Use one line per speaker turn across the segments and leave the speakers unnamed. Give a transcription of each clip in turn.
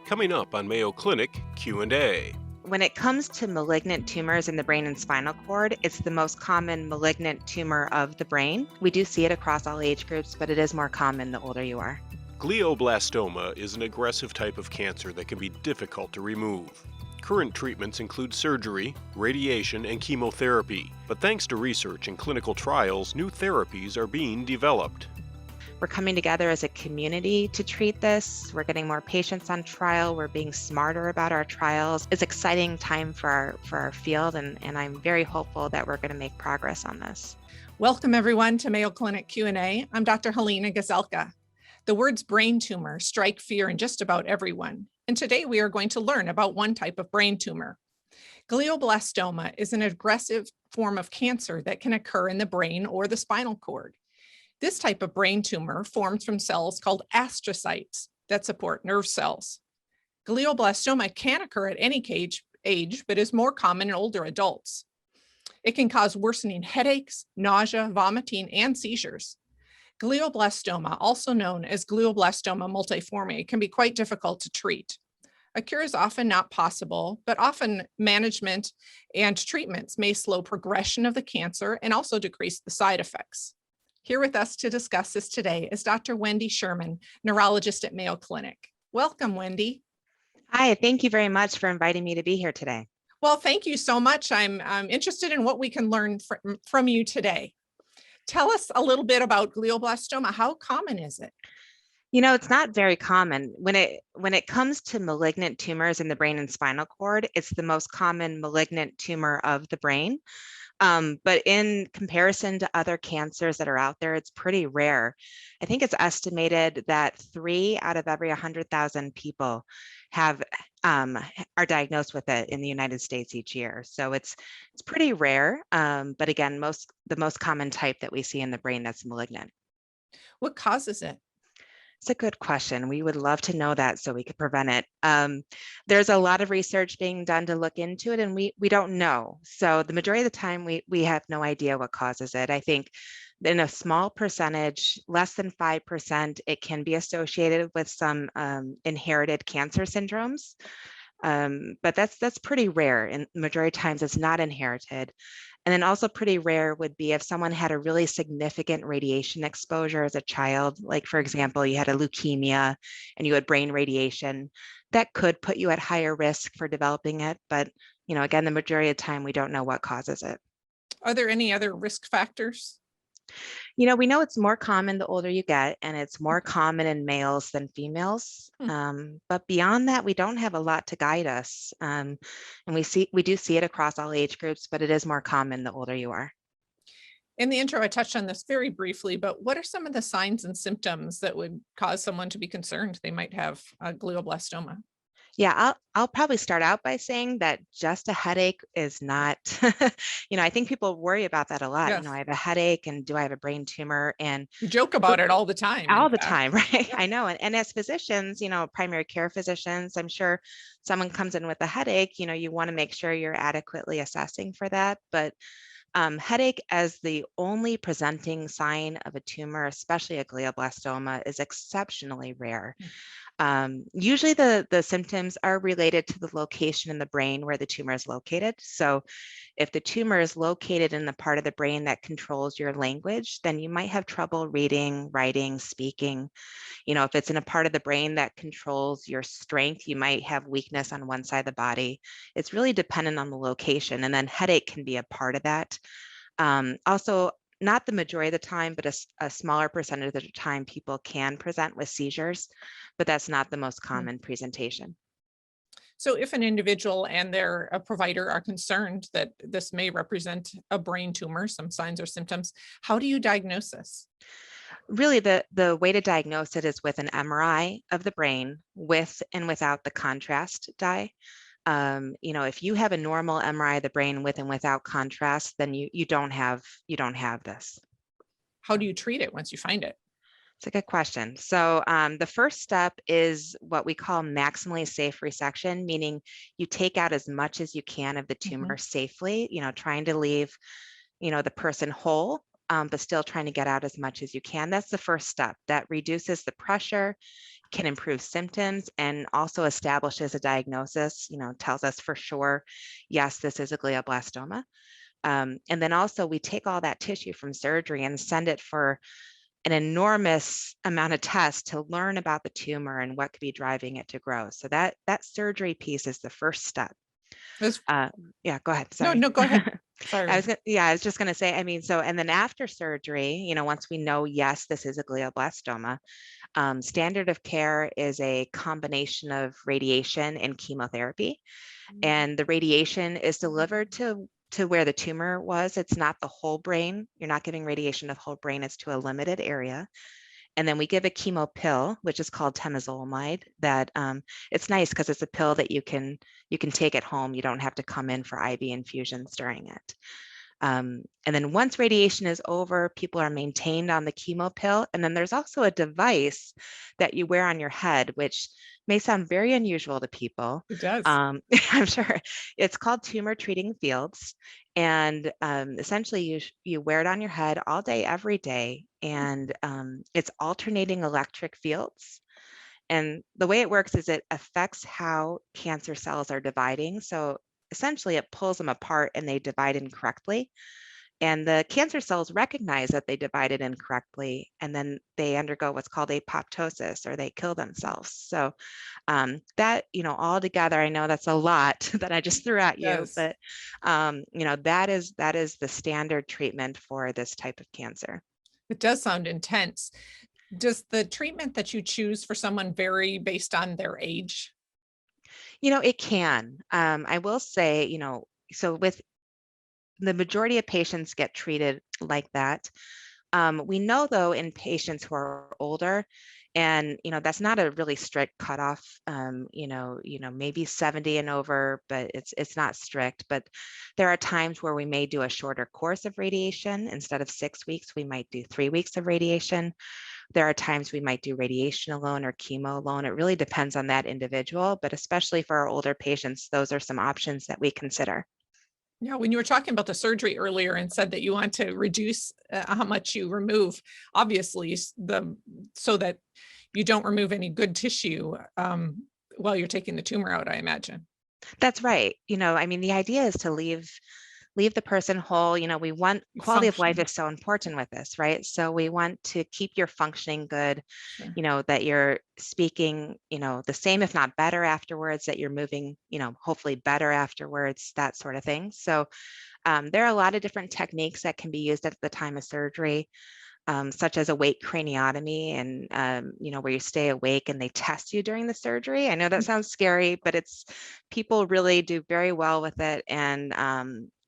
Coming up on Mayo Clinic Q A.
When it comes to malignant tumors in the brain and spinal cord, it's the most common malignant tumor of the brain. We do see it across all age groups, but it is more common the older you are.
Glioblastoma is an aggressive type of cancer that can be difficult to remove. Current treatments include surgery, radiation, and chemotherapy, but thanks to research and clinical trials, new therapies are being developed.
We're coming together as a community to treat this. We're getting more patients on trial. We're being smarter about our trials. It's an exciting time for our field, and I'm very hopeful that we're going to make progress on this.
Welcome everyone to Mayo Clinic Q A. I'm Dr. Helena Gazelka. The words brain tumor strike fear in just about everyone. And today we are going to learn about one type of brain tumor. Glioblastoma is an aggressive form of cancer that can occur in the brain or the spinal cord. This type of brain tumor forms from cells called astrocytes that support nerve cells. Glioblastoma can occur at any age, but is more common in older adults. It can cause worsening headaches, nausea, vomiting, and seizures. Glioblastoma, also known as glioblastoma multiforme, can be quite difficult to treat. A cure is often not possible, but often management and treatments may slow progression of the cancer and also decrease the side effects. Here with us to discuss this today is Dr. Wendy Sherman, neurologist at Mayo Clinic. Welcome, Wendy.
Hi, thank you very much for inviting me to be here today.
Well, thank you so much. I'm interested in what we can learn from you today. Tell us a little bit about glioblastoma. How common is it?
It's not very common. When it comes to malignant tumors in the brain and spinal cord, it's the most common malignant tumor of the brain. But in comparison to other cancers that are out there, it's pretty rare. I think it's estimated that 3 out of every 100,000 people are diagnosed with it in the United States each year. So it's pretty rare. But again, the most common type that we see in the brain that's malignant.
What causes it?
It's a good question. We would love to know that so we could prevent it. There's a lot of research being done to look into it, and we don't know. So the majority of the time, we have no idea what causes it. I think in a small percentage, less than 5%, it can be associated with some inherited cancer syndromes. But that's pretty rare, and the majority of times it's not inherited. And then also pretty rare would be if someone had a really significant radiation exposure as a child, like for example, you had a leukemia and you had brain radiation, that could put you at higher risk for developing it. But, again, the majority of the time, we don't know what causes it.
Are there any other risk factors?
We know it's more common the older you get, and it's more common in males than females. But beyond that, we don't have a lot to guide us. And we do see it across all age groups, but it is more common the older you are.
In the intro, I touched on this very briefly, but what are some of the signs and symptoms that would cause someone to be concerned they might have glioblastoma?
Yeah, I'll probably start out by saying that just a headache is not, I think people worry about that a lot.
Yes.
I have a headache and do I have a brain tumor? And
you joke about it all the time.
All the time, right? Yeah. I know. And as physicians, primary care physicians, I'm sure someone comes in with a headache, you want to make sure you're adequately assessing for that. But headache as the only presenting sign of a tumor, especially a glioblastoma, is exceptionally rare. Usually the symptoms are related to the location in the brain where the tumor is located. So if the tumor is located in the part of the brain that controls your language, then you might have trouble reading, writing, speaking. If it's in a part of the brain that controls your strength, you might have weakness on one side of the body. It's really dependent on the location. And then headache can be a part of that. Also, not the majority of the time, but a smaller percentage of the time, people can present with seizures, but that's not the most common presentation.
So if an individual and their provider are concerned that this may represent a brain tumor, some signs or symptoms, how do you diagnose this?
Really, the way to diagnose it is with an MRI of the brain with and without the contrast dye. If you have a normal MRI of the brain with and without contrast, then you don't have this.
How do you treat it once you find it?
It's a good question. So the first step is what we call maximally safe resection, meaning you take out as much as you can of the tumor safely, trying to leave, the person whole, but still trying to get out as much as you can. That's the first step. That reduces the pressure, can improve symptoms and also establishes a diagnosis, tells us for sure, yes, this is a glioblastoma. And then also we take all that tissue from surgery and send it for an enormous amount of tests to learn about the tumor and what could be driving it to grow. So that surgery piece is the first step. Yeah, go ahead.
No,
Sorry.
no, go ahead. Sorry.
I was just going to say, and then after surgery, once we know, yes, this is a glioblastoma, standard of care is a combination of radiation and chemotherapy. And the radiation is delivered to where the tumor was. It's not the whole brain. You're not giving radiation to the whole brain. It's to a limited area. And then we give a chemo pill, which is called temozolomide. That it's nice because it's a pill that you can take at home. You don't have to come in for IV infusions during it. And then once radiation is over, people are maintained on the chemo pill. And then there's also a device that you wear on your head, which may sound very unusual to people.
It does.
I'm sure. It's called tumor treating fields. And essentially you wear it on your head all day, every day. And it's alternating electric fields. And the way it works is it affects how cancer cells are dividing. So essentially it pulls them apart and they divide incorrectly. And the cancer cells recognize that they divided incorrectly, and then they undergo what's called apoptosis, or they kill themselves. So that, all together, I know that's a lot that I just threw at you,
Yes.
but that is the standard treatment for this type of cancer.
It does sound intense. Does the treatment that you choose for someone vary based on their age?
It can. I will say, so with the majority of patients get treated like that. We know, though, in patients who are older, and that's not a really strict cutoff. Maybe 70 and over, but it's not strict. But there are times where we may do a shorter course of radiation. Instead of 6 weeks, we might do 3 weeks of radiation. There are times we might do radiation alone or chemo alone. It really depends on that individual, but especially for our older patients, those are some options that we consider.
Yeah, when you were talking about the surgery earlier and said that you want to reduce how much you remove, obviously, so that you don't remove any good tissue while you're taking the tumor out, I imagine.
That's right. The idea is to leave the person whole. We want quality of life is so important with this, right? So we want to keep your functioning good,
Sure.
that you're speaking, the same, if not better afterwards, that you're moving, hopefully better afterwards, that sort of thing. So there are a lot of different techniques that can be used at the time of surgery, such as awake craniotomy, and where you stay awake and they test you during the surgery. I know that sounds scary, but people really do very well with it. And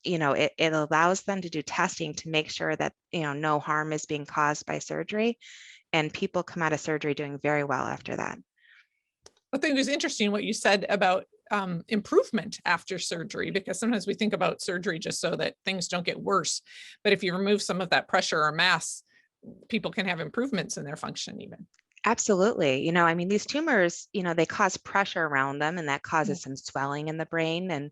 it allows them to do testing to make sure that no harm is being caused by surgery, and people come out of surgery doing very well after that.
I think it was interesting what you said about improvement after surgery, because sometimes we think about surgery just so that things don't get worse. But if you remove some of that pressure or mass, people can have improvements in their function even.
Absolutely. These tumors, they cause pressure around them, and that causes some swelling in the brain. And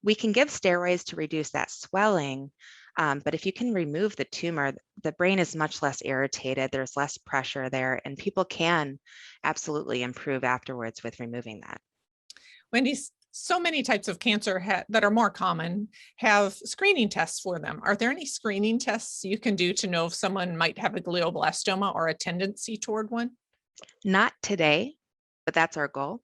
we can give steroids to reduce that swelling. But if you can remove the tumor, the brain is much less irritated. There's less pressure there, and people can absolutely improve afterwards with removing that.
Wendy, so many types of cancer that are more common have screening tests for them. Are there any screening tests you can do to know if someone might have a glioblastoma or a tendency toward one?
Not today, but that's our goal.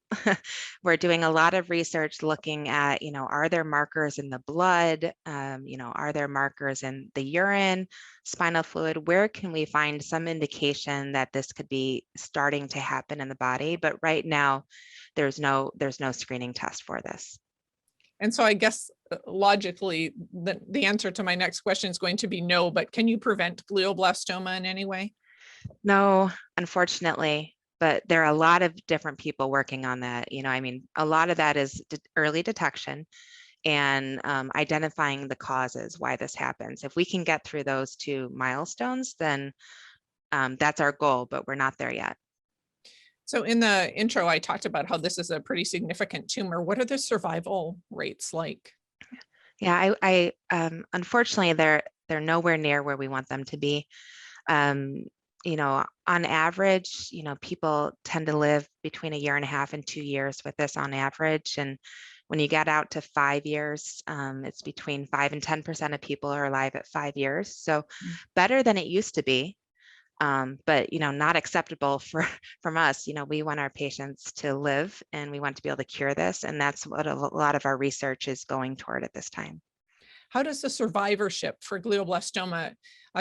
We're doing a lot of research looking at, are there markers in the blood? Are there markers in the urine, spinal fluid? Where can we find some indication that this could be starting to happen in the body? But right now, there's no screening test for this.
And so I guess logically, the answer to my next question is going to be no, but can you prevent glioblastoma in any way?
No, unfortunately, but there are a lot of different people working on that. A lot of that is early detection and identifying the causes why this happens. If we can get through those 2 milestones, then that's our goal, but we're not there yet.
So in the intro, I talked about how this is a pretty significant tumor. What are the survival rates like?
Yeah, I unfortunately, they're nowhere near where we want them to be. On average, people tend to live between 1.5 years and 2 years with this on average. And when you get out to 5 years, it's between 5 and 10% of people are alive at 5 years. So better than it used to be. But not acceptable from us. We want our patients to live, and we want to be able to cure this, and that's what a lot of our research is going toward at this time.
How does the survivorship for glioblastoma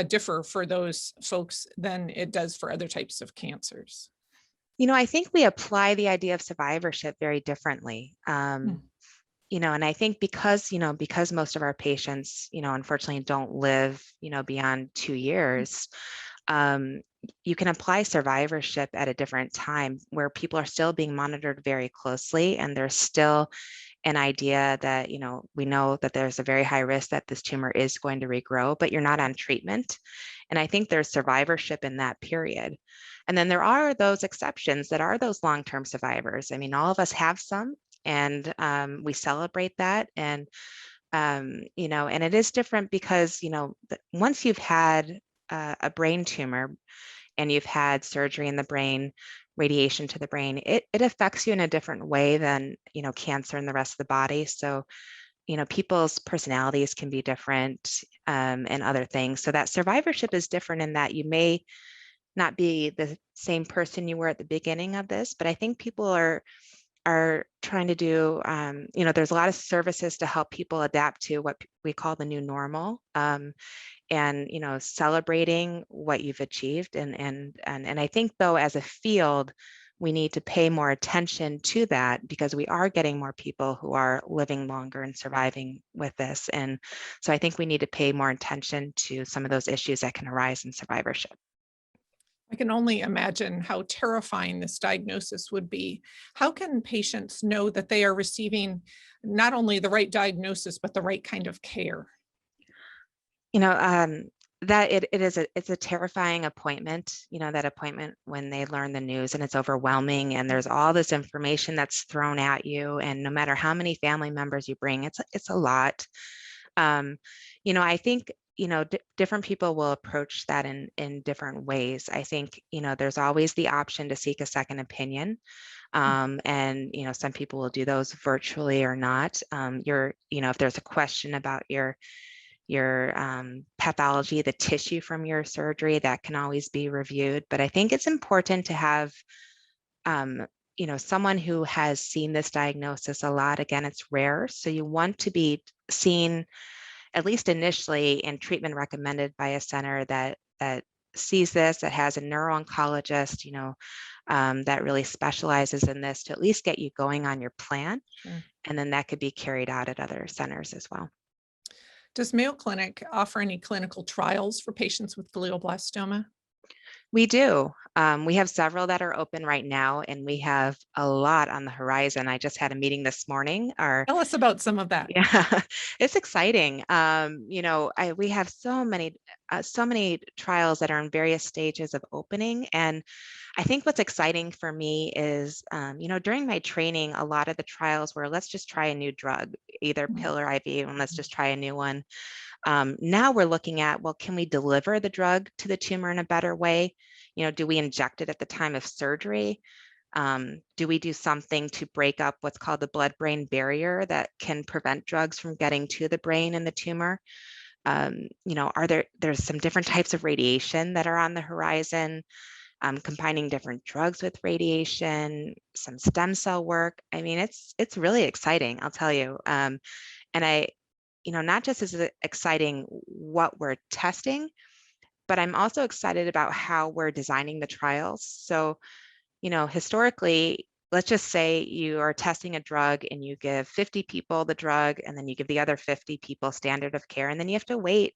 differ for those folks than it does for other types of cancers?
I think we apply the idea of survivorship very differently. And I think because most of our patients, unfortunately don't live, beyond 2 years, you can apply survivorship at a different time where people are still being monitored very closely, and there's still an idea that, we know that there's a very high risk that this tumor is going to regrow, but you're not on treatment. And I think there's survivorship in that period. And then there are those exceptions that are those long-term survivors. I mean, all of us have some, and we celebrate that. And, and it is different because, once you've had a brain tumor and you've had surgery in the brain, radiation to the brain, it affects you in a different way than, cancer in the rest of the body. So, people's personalities can be different, and other things. So that survivorship is different in that you may not be the same person you were at the beginning of this, but I think people are trying to do, there's a lot of services to help people adapt to what we call the new normal. And celebrating what you've achieved, and I think, though, as a field, we need to pay more attention to that, because we are getting more people who are living longer and surviving with this. And so I think we need to pay more attention to some of those issues that can arise in survivorship.
I can only imagine how terrifying this diagnosis would be. How can patients know that they are receiving not only the right diagnosis, but the right kind of care?
That it's a terrifying appointment, that appointment when they learn the news, and it's overwhelming, and there's all this information that's thrown at you, and no matter how many family members you bring, it's a lot. I think, different people will approach that in different ways. I think, there's always the option to seek a second opinion. And, some people will do those virtually or not. If there's a question about your pathology, the tissue from your surgery, that can always be reviewed. But I think it's important to have, someone who has seen this diagnosis a lot. Again, it's rare. So you want to be seen, at least initially, in treatment recommended by a center that sees this, that has a neuro-oncologist, that really specializes in this, to at least get you going on your plan.
Sure.
And then that could be carried out at other centers as well.
Does Mayo Clinic offer any clinical trials for patients with glioblastoma?
We do. We have several that are open right now, and we have a lot on the horizon. I just had a meeting this morning.
Tell us about some of that.
Yeah, it's exciting. We have so many trials that are in various stages of opening. And I think what's exciting for me is, during my training, a lot of the trials were, let's just try a new drug, either pill or IV, and let's just try a new one. Now we're looking at, well, can we deliver the drug to the tumor in a better way? Do we inject it at the time of surgery? Do we do something to break up what's called the blood-brain barrier that can prevent drugs from getting to the brain and the tumor? There's some different types of radiation that are on the horizon, combining different drugs with radiation, some stem cell work. I mean, it's really exciting, I'll tell you. And not just is it exciting what we're testing, but I'm also excited about how we're designing the trials. So, historically, let's just say you are testing a drug and you give 50 people the drug, and then you give the other 50 people standard of care, and then you have to wait,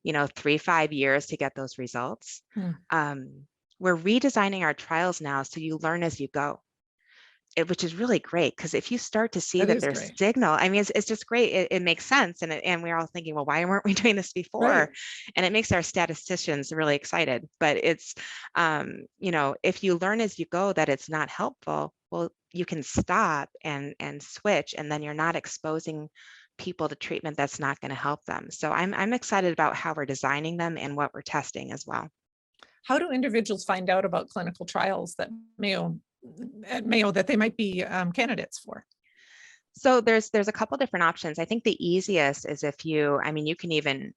3-5 years to get those results. We're redesigning our trials now so you learn as you go. Which is really great, because if you start to see that there's signal, I mean, it's just great. It makes sense. And we're all thinking, well, why weren't we doing this before? Right. And it makes our statisticians really excited. But it's, if you learn as you go that it's not helpful, well, you can stop and switch, and then you're not exposing people to treatment that's not going to help them. So I'm excited about how we're designing them and what we're testing as well.
How do individuals find out about clinical trials that at Mayo that they might be candidates for?
So there's a couple different options. I think the easiest is if you can even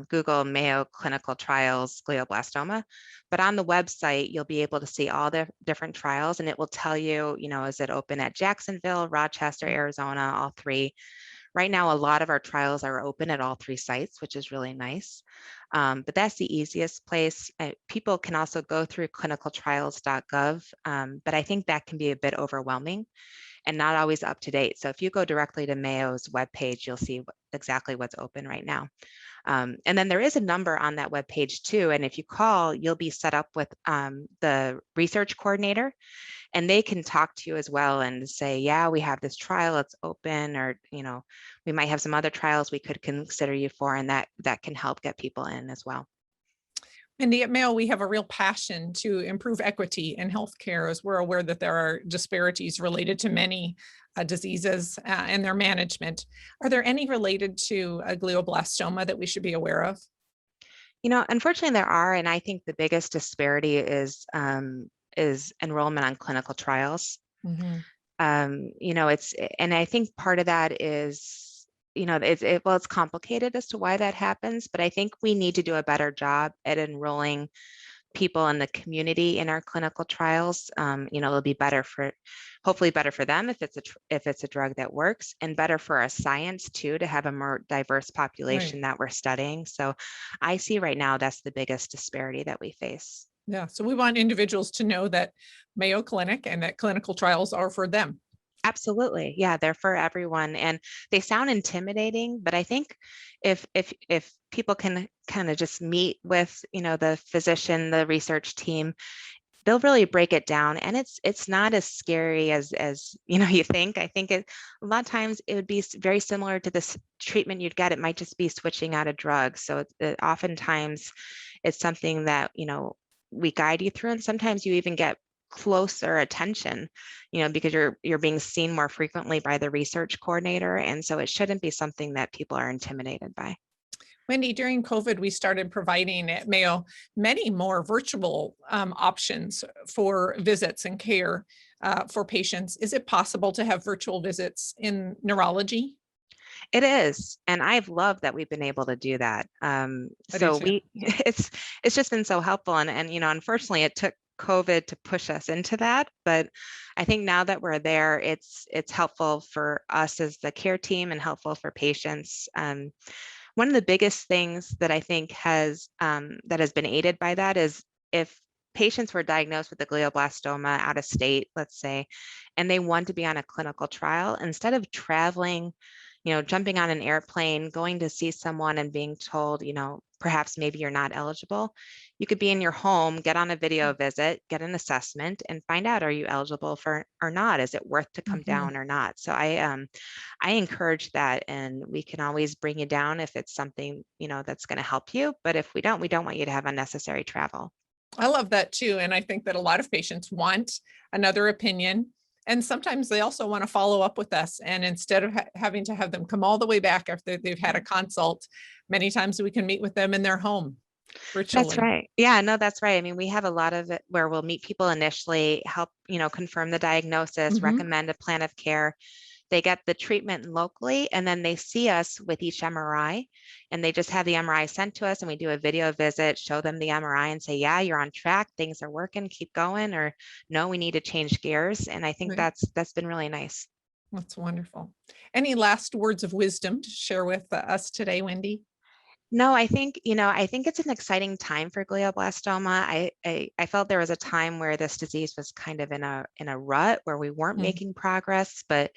Google Mayo Clinical Trials glioblastoma, but on the website, you'll be able to see all the different trials and it will tell you, is it open at Jacksonville, Rochester, Arizona, all three. Right now, a lot of our trials are open at all three sites, which is really nice. But that's the easiest place. People can also go through clinicaltrials.gov, but I think that can be a bit overwhelming and not always up to date. So if you go directly to Mayo's webpage, you'll see exactly what's open right now. And then there is a number on that webpage too. And if you call, you'll be set up with the research coordinator and they can talk to you as well and say, yeah, we have this trial, it's open, or, we might have some other trials we could consider you for, and that can help get people in as well.
Wendy, at Mayo, we have a real passion to improve equity in healthcare, as we're aware that there are disparities related to many diseases and their management. Are there any related to glioblastoma that we should be aware of?
Unfortunately there are, and I think the biggest disparity is enrollment on clinical trials.
Mm-hmm.
And I think part of that is, it's complicated as to why that happens, but I think we need to do a better job at enrolling people in the community in our clinical trials. It'll be hopefully better for them if it's a drug that works, and better for our science too, to have a more diverse population that we're studying. So I see right now that's the biggest disparity that we face.
Yeah, so we want individuals to know that Mayo Clinic and that clinical trials are for them.
Absolutely. Yeah, they're for everyone. And they sound intimidating, but I think if people can kind of just meet with, the physician, the research team, they'll really break it down. And it's not as scary as you think. I think a lot of times it would be very similar to this treatment you'd get. It might just be switching out a drug. So oftentimes it's something that, we guide you through, and sometimes you even get closer attention, because you're being seen more frequently by the research coordinator. And so it shouldn't be something that people are intimidated by.
Wendy, during COVID, we started providing at Mayo many more virtual options for visits and care for patients. Is it possible to have virtual visits in neurology?
It is, and I've loved that we've been able to do that. It's just been so helpful, and unfortunately, it took COVID to push us into that, but I think now that we're there, it's helpful for us as the care team and helpful for patients. One of the biggest things that I think has been aided by that is if patients were diagnosed with a glioblastoma out of state, let's say, and they want to be on a clinical trial, instead of traveling, jumping on an airplane, going to see someone and being told, perhaps maybe you're not eligible, you could be in your home, get on a video visit, get an assessment, and find out, are you eligible for or not? Is it worth to come down or not? So I encourage that, and we can always bring you down if it's something, that's going to help you. But if we don't want you to have unnecessary travel.
I love that too. And I think that a lot of patients want another opinion. And sometimes they also want to follow up with us. And instead of having to have them come all the way back after they've had a consult, many times we can meet with them in their home virtually.
That's right. Yeah, no, that's right. I mean, we have a lot of it where we'll meet people initially, help, confirm the diagnosis, recommend a plan of care. They get the treatment locally, and then they see us with each MRI, and they just have the MRI sent to us, and we do a video visit, show them the MRI and say, yeah, you're on track, things are working, keep going, or no, we need to change gears. And I think that's been really nice.
That's wonderful. Any last words of wisdom to share with us today, Wendy?
No, I think it's an exciting time for glioblastoma. I felt there was a time where this disease was kind of in a rut where we weren't making progress, but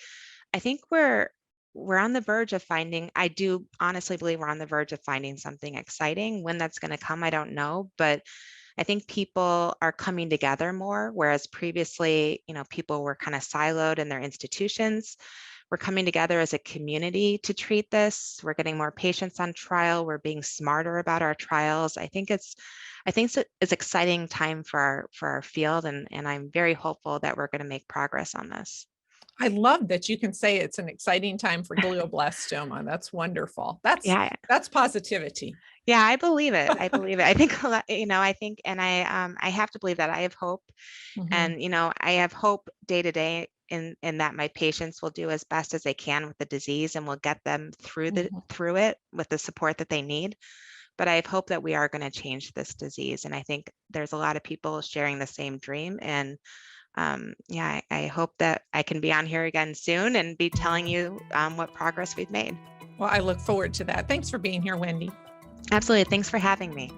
I think we're on the verge of I do honestly believe we're on the verge of finding something exciting. When that's going to come, I don't know, but I think people are coming together more, whereas previously, people were kind of siloed in their institutions. We're coming together as a community to treat this. We're getting more patients on trial. We're being smarter about our trials. I think it's exciting time for our field, and I'm very hopeful that we're going to make progress on this.
I love that you can say it's an exciting time for glioblastoma. That's wonderful. That's positivity.
Yeah, I believe it. I believe it. I think a lot, I think, and I have to believe that I have hope.
Mhm,
And, I have hope day to day in that my patients will do as best as they can with the disease and will get them
mhm.
through it with the support that they need. But I have hope that we are going to change this disease. And I think there's a lot of people sharing the same dream. And yeah, I hope that I can be on here again soon and be telling you what progress we've made.
Well, I look forward to that. Thanks for being here, Wendy.
Absolutely. Thanks for having me.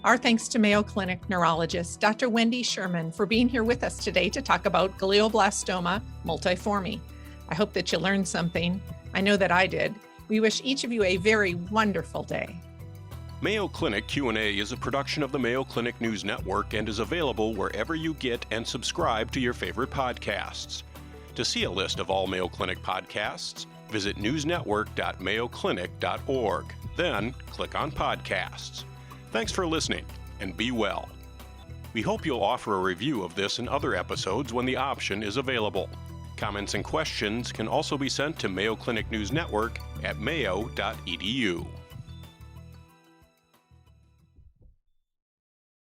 Our thanks to Mayo Clinic neurologist Dr. Wendy Sherman for being here with us today to talk about glioblastoma multiforme. I hope that you learned something. I know that I did. We wish each of you a very wonderful day.
Mayo Clinic Q A is a production of the Mayo Clinic News Network and is available wherever you get and subscribe to your favorite podcasts. To see a list of all Mayo Clinic podcasts, visit newsnetwork.mayoclinic.org. Then click on Podcasts. Thanks for listening, and be well. We hope you'll offer a review of this and other episodes when the option is available. Comments and questions can also be sent to Mayo Clinic News Network at mayo.edu.